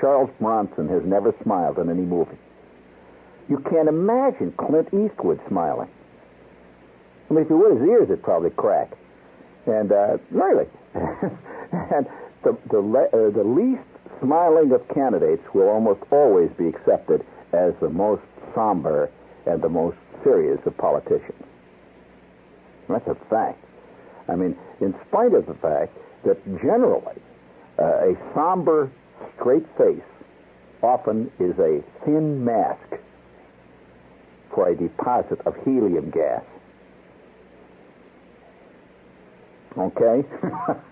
Charles Bronson has never smiled in any movie. You can't imagine Clint Eastwood smiling. I mean, if you would, his ears would probably crack. And, really. And the least smiling of candidates will almost always be accepted as the most somber and the most serious of politicians. That's a fact. I mean, in spite of the fact that generally a somber, straight face often is a thin mask for a deposit of helium gas. Okay?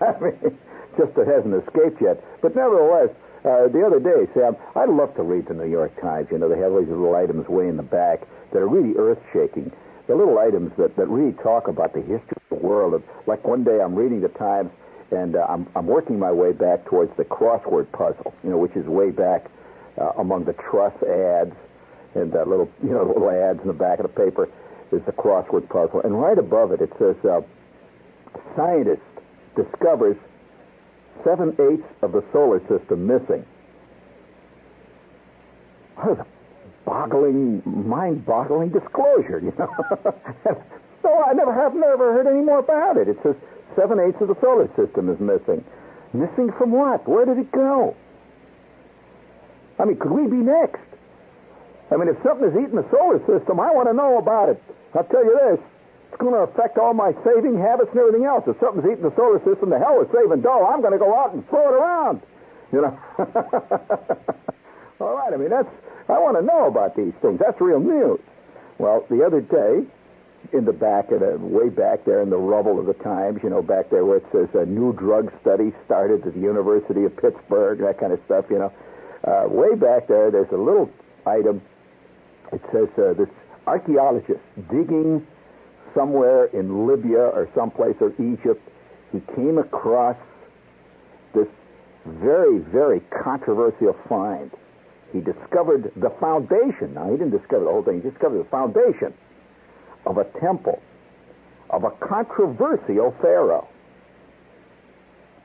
I mean, just it hasn't escaped yet. But nevertheless, the other day, Sam, I love to read the New York Times. You know, they have these little items way in the back that are really earth-shaking. The little items that really talk about the history of the world. Like one day I'm reading the Times, and I'm working my way back towards the crossword puzzle, you know, which is way back among the truss ads and little ads in the back of the paper. There's the crossword puzzle. And right above it, it says, scientist discovers 7/8 of the solar system missing. What a mind-boggling disclosure, you know. No, I never heard any more about it. It says 7/8 of the solar system is missing. Missing from what? Where did it go? I mean, could we be next? I mean, if something is eating the solar system, I want to know about it. I'll tell you this. It's going to affect all my saving habits and everything else. If something's eating the solar system, the hell with saving dough. I'm going to go out and throw it around. You know? All right, I mean, I want to know about these things. That's real news. Well, the other day, in the back, way back there in the rubble of the Times, you know, back there where it says a new drug study started at the University of Pittsburgh, that kind of stuff, you know. Way back there, there's a little item. It says this archaeologist digging somewhere in Libya or someplace, or Egypt, he came across this very, very controversial find. He discovered the foundation. Now, he didn't discover the whole thing. He discovered the foundation of a temple of a controversial pharaoh.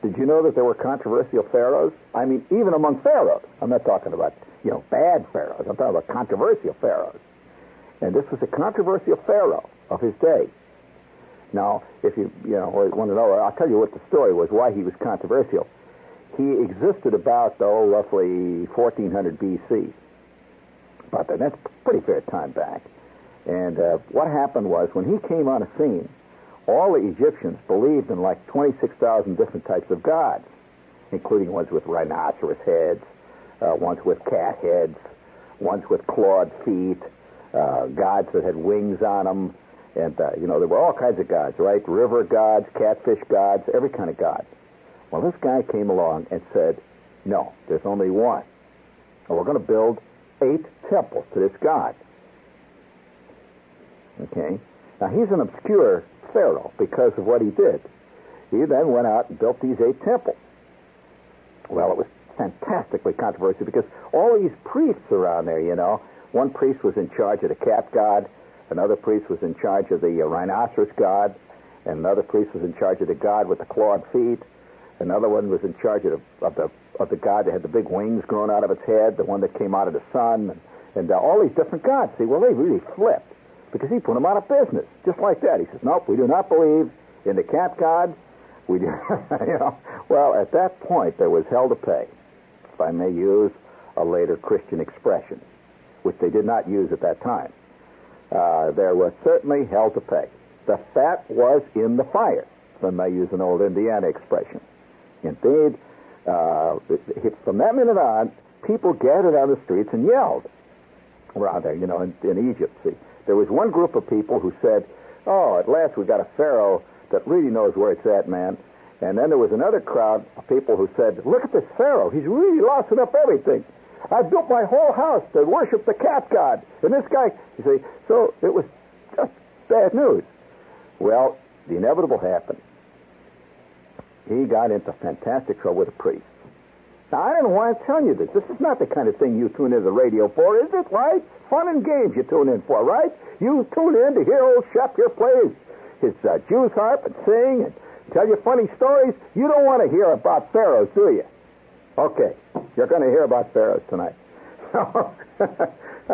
Did you know that there were controversial pharaohs? I mean, even among pharaohs. I'm not talking about, you know, bad pharaohs. I'm talking about controversial pharaohs. And this was a controversial pharaoh of his day. Now, if you want to know, I'll tell you what the story was, why he was controversial. He existed about, roughly 1400 B.C. About that. That's a pretty fair time back. And what happened was, when he came on a scene, all the Egyptians believed in like 26,000 different types of gods, including ones with rhinoceros heads, ones with cat heads, ones with clawed feet, gods that had wings on them, and, there were all kinds of gods, right? River gods, catfish gods, every kind of god. Well, this guy came along and said, no, there's only one. And we're going to build 8 temples to this god. Okay? Now, he's an obscure pharaoh because of what he did. He then went out and built these 8 temples. Well, it was fantastically controversial because all these priests around there, you know, one priest was in charge of the cat god, another priest was in charge of the rhinoceros god, and another priest was in charge of the god with the clawed feet. Another one was in charge of the god that had the big wings growing out of its head, the one that came out of the sun, and all these different gods. See, well, they really flipped because he put them out of business, just like that. He says, nope, we do not believe in the cat god. We do, Well, at that point, there was hell to pay, if I may use a later Christian expression, which they did not use at that time. There was certainly hell to pay. The fat was in the fire, if I may use an old Indiana expression. Indeed, from that minute on, people gathered on the streets and yelled around there, in Egypt. See, there was one group of people who said, oh, at last we got a pharaoh that really knows where it's at, man. And then there was another crowd of people who said, look at this pharaoh. He's really lost up everything. I built my whole house to worship the cat god. And this guy, you see, so it was just bad news. Well, the inevitable happened. He got into fantastic trouble with a priest. Now, I don't want to tell you this. This is not the kind of thing you tune into the radio for, is it, right? Fun and games you tune in for, right? You tune in to hear old Shep here play his Jew's harp and sing and tell you funny stories. You don't want to hear about pharaohs, do you? Okay. You're going to hear about pharaohs tonight. I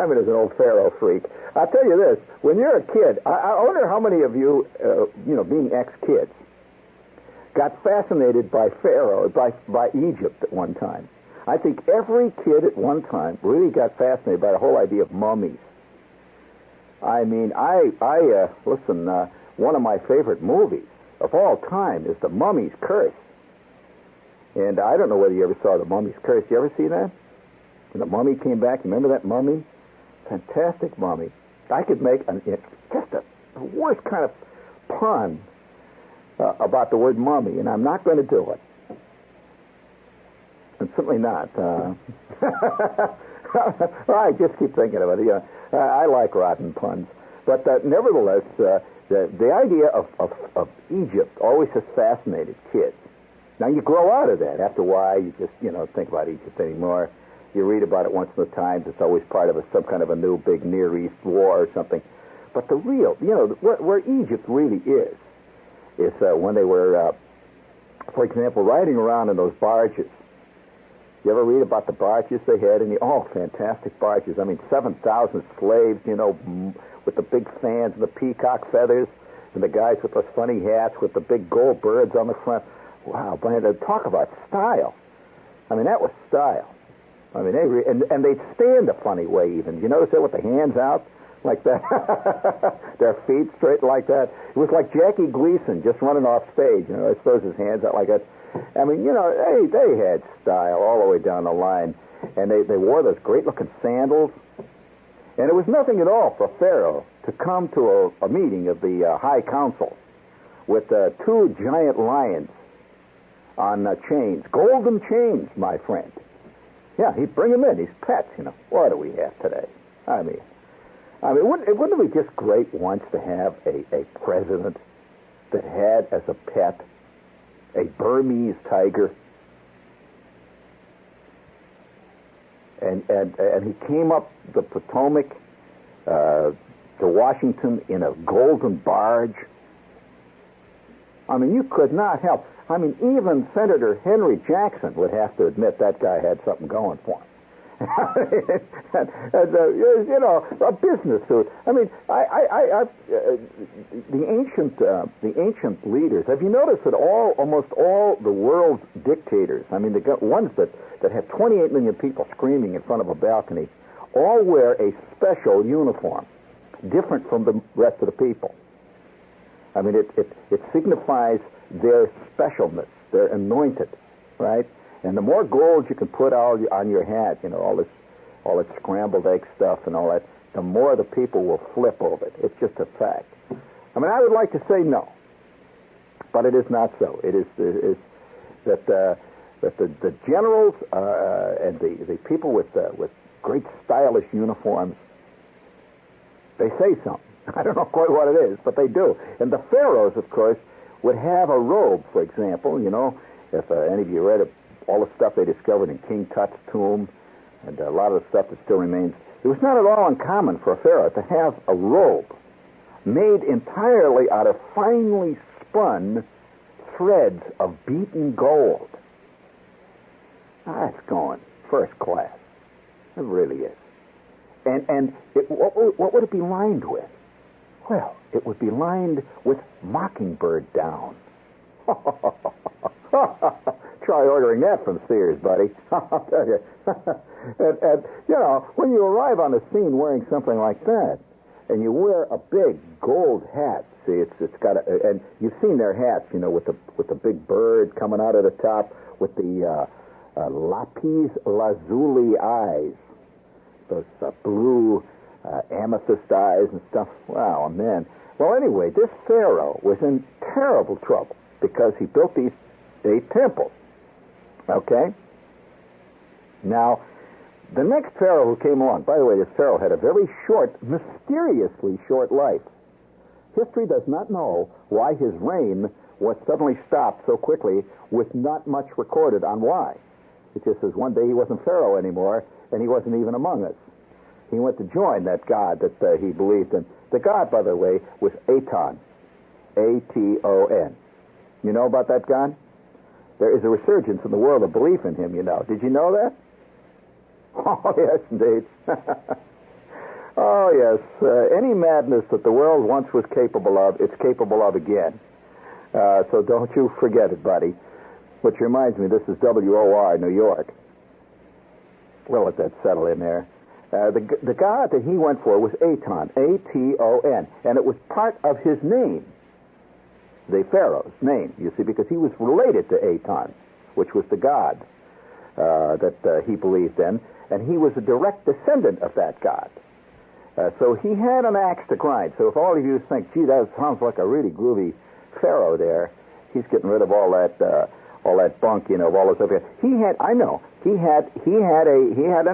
mean, as an old pharaoh freak, I'll tell you this: when you're a kid, I wonder how many of you, being ex-kids, got fascinated by Pharaoh, by Egypt at one time. I think every kid at one time really got fascinated by the whole idea of mummies. I mean, listen, one of my favorite movies of all time is The Mummy's Curse. And I don't know whether you ever saw The Mummy's Curse. You ever see that? When the mummy came back, remember that mummy? Fantastic mummy. I could make just the worst kind of pun about the word mummy, and I'm not going to do it. I'm simply not. I just keep thinking about it. I like rotten puns. But nevertheless, the idea of Egypt always has fascinated kids. Now, you grow out of that. After a while, you just, think about Egypt anymore. You read about it once in the Times. It's always part of some kind of a new big Near East war or something. But the real, where Egypt really is when they were, for example, riding around in those barges. You ever read about the barges they had? Fantastic barges. I mean, 7,000 slaves, with the big fans and the peacock feathers, and the guys with those funny hats with the big gold birds on the front. Wow, man, talk about style. I mean, that was style. I mean, and they'd stand a funny way even. You notice that with the hands out like that? Their feet straight like that. It was like Jackie Gleason just running off stage. I suppose his hands out like that. I mean, they had style all the way down the line. And they wore those great-looking sandals. And it was nothing at all for Pharaoh to come to a meeting of the High Council with two giant lions on chains. Golden chains, my friend. Yeah, he'd bring them in. He's pets, What do we have today? I mean, wouldn't it be just great once to have a president that had as a pet a Burmese tiger? And he came up the Potomac to Washington in a golden barge. I mean, you could not help. I mean, even Senator Henry Jackson would have to admit that guy had something going for him. A business suit. I mean, the ancient leaders. Have you noticed that almost all the world's dictators? I mean, the ones that have 28 million people screaming in front of a balcony, all wear a special uniform, different from the rest of the people. I mean, it signifies their specialness. They're anointed, right? And the more gold you can put on your hat, all this scrambled egg stuff and all that, the more the people will flip over it. It's just a fact. I mean, I would like to say no, but it is not so. It is that the generals and the people with great stylish uniforms, they say something. I don't know quite what it is, but they do. And the pharaohs, of course, would have a robe, for example. If any of you read all the stuff they discovered in King Tut's tomb and a lot of the stuff that still remains, it was not at all uncommon for a pharaoh to have a robe made entirely out of finely spun threads of beaten gold. That's going first class. It really is. And what would it be lined with? Well, it would be lined with mockingbird down. Try ordering that from Sears, buddy. I'll tell you. and when you arrive on the scene wearing something like that, and you wear a big gold hat, see, it's got and you've seen their hats, with the big bird coming out of the top, with the lapis lazuli eyes, those blue amethyst eyes and stuff. Wow, man. Well, anyway, this pharaoh was in terrible trouble because he built these 8 temples. Okay? Now, the next pharaoh who came along, by the way, this pharaoh had a very short, mysteriously short life. History does not know why his reign was suddenly stopped so quickly with not much recorded on why. It just says one day he wasn't pharaoh anymore, and he wasn't even among us. He went to join that god that he believed in. The god, by the way, was Aton. A-T-O-N. You know about that god? There is a resurgence in the world of belief in him, Did you know that? Oh, yes, indeed. Oh, yes. Any madness that the world once was capable of, it's capable of again. So don't you forget it, buddy. Which reminds me, this is WOR, New York. We'll let that settle in there. The god that he went for was Aton, A-T-O-N, and it was part of his name, the pharaoh's name, you see, because he was related to Aton, which was the god that he believed in, and he was a direct descendant of that god. So he had an axe to grind. So if all of you think, gee, that sounds like a really groovy pharaoh there, he's getting rid of all that bunk, you know, all this stuff. He had an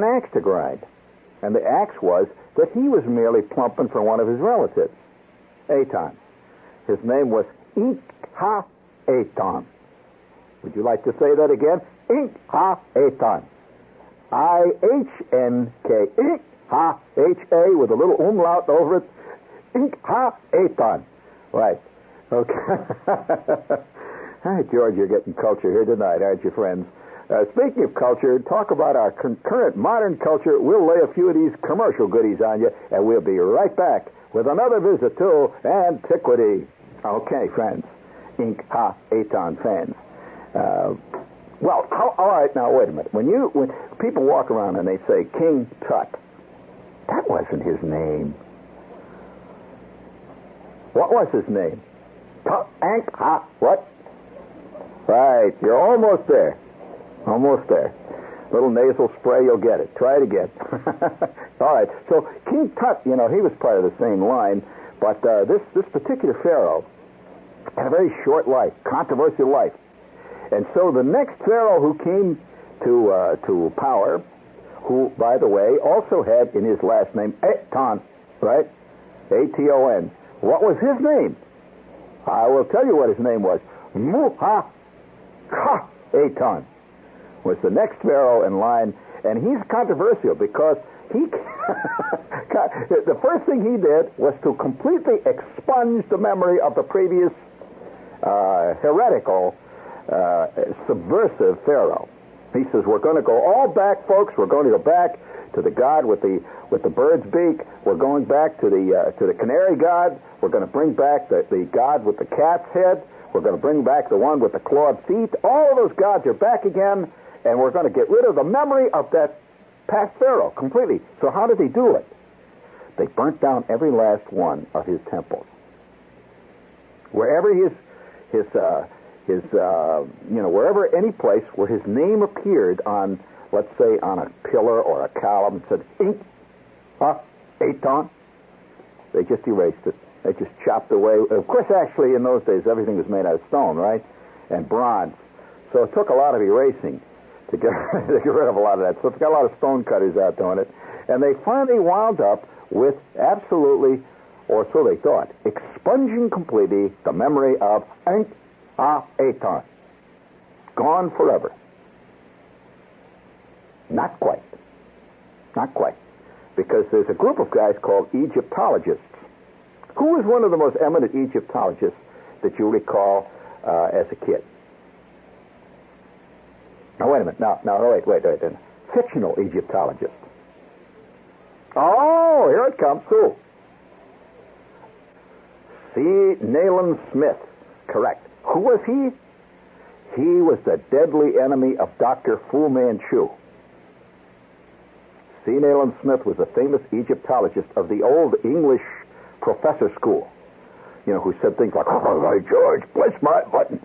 axe to grind, and the axe was that he was merely plumping for one of his relatives, Aton. His name was Inca-Aton. Would you like to say that again? Inca-Aton. I-H-N-K. Inca-H-A with a little umlaut over it. Inca-Aton. Right. Okay. All right, George, you're getting culture here tonight, aren't you, friends? Speaking of culture, talk about our current modern culture. We'll lay a few of these commercial goodies on you, and we'll be right back with another visit to Antiquity. Okay, friends, Inca-Aton fans. Well, all right, now, wait a minute. When people walk around and they say King Tut, that wasn't his name. What was his name? Tut-Ankh-Ha, what? Right, you're almost there. Almost there. Little nasal spray, you'll get it. Try it again. All right, so King Tut, you know, he was part of the same line, but this particular pharaoh had a very short life, controversial life. And so the next pharaoh who came to power, who, by the way, also had in his last name Aton, right? A-T-O-N. What was his name? I will tell you what his name was. Muha-Ka-Aton was the next pharaoh in line, and he's controversial because the first thing he did was to completely expunge the memory of the previous heretical, subversive pharaoh. He says, we're going to go all back, folks. We're going to go back to the god with the bird's beak. We're going back to the canary god. We're going to bring back the god with the cat's head. We're going to bring back the one with the clawed feet. All of those gods are back again, and we're going to get rid of the memory of that past pharaoh completely. So how did they do it? They burnt down every last one of his temples. Wherever wherever any place where his name appeared on, let's say, on a pillar or a column, said Inca-Aton, they just erased it. They just chopped away. Of course, actually, in those days, everything was made out of stone, right? And bronze. So it took a lot of erasing to get rid of a lot of that. So it's got a lot of stone cutters out doing it. And they finally wound up with absolutely, or so they thought, expunging completely the memory of Inca-Aton. Gone forever. Not quite. Not quite. Because there's a group of guys called Egyptologists. Who was one of the most eminent Egyptologists that you recall as a kid? Now, wait a minute. Wait. Fictional Egyptologist. Oh, here it comes. Who? C. Nayland Smith. Correct. Who was he? He was the deadly enemy of Dr. Fu Manchu. C. Nayland Smith was a famous Egyptologist of the old English professor school, you know, who said things like, "Oh, my George, bless my buttons."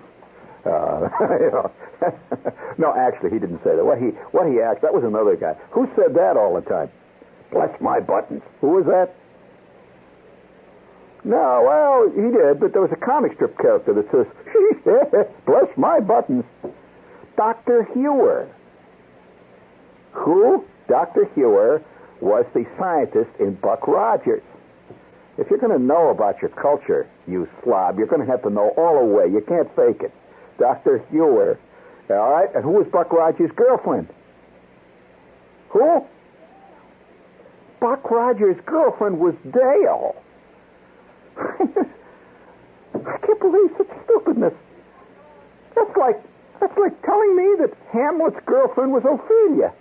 No, actually, he didn't say that. What he asked, that was another guy. Who said that all the time? Bless my buttons. Who was that? No, well, he did, but there was a comic strip character that says, bless my buttons. Dr. Hewer. Who? Dr. Hewer was the scientist in Buck Rogers. If you're going to know about your culture, you slob, you're going to have to know all the way. You can't fake it. Dr. Hewer. All right? And who was Buck Rogers' girlfriend? Who? Buck Rogers' girlfriend was Dale. I can't believe such stupidness. That's like telling me that Hamlet's girlfriend was Ophelia.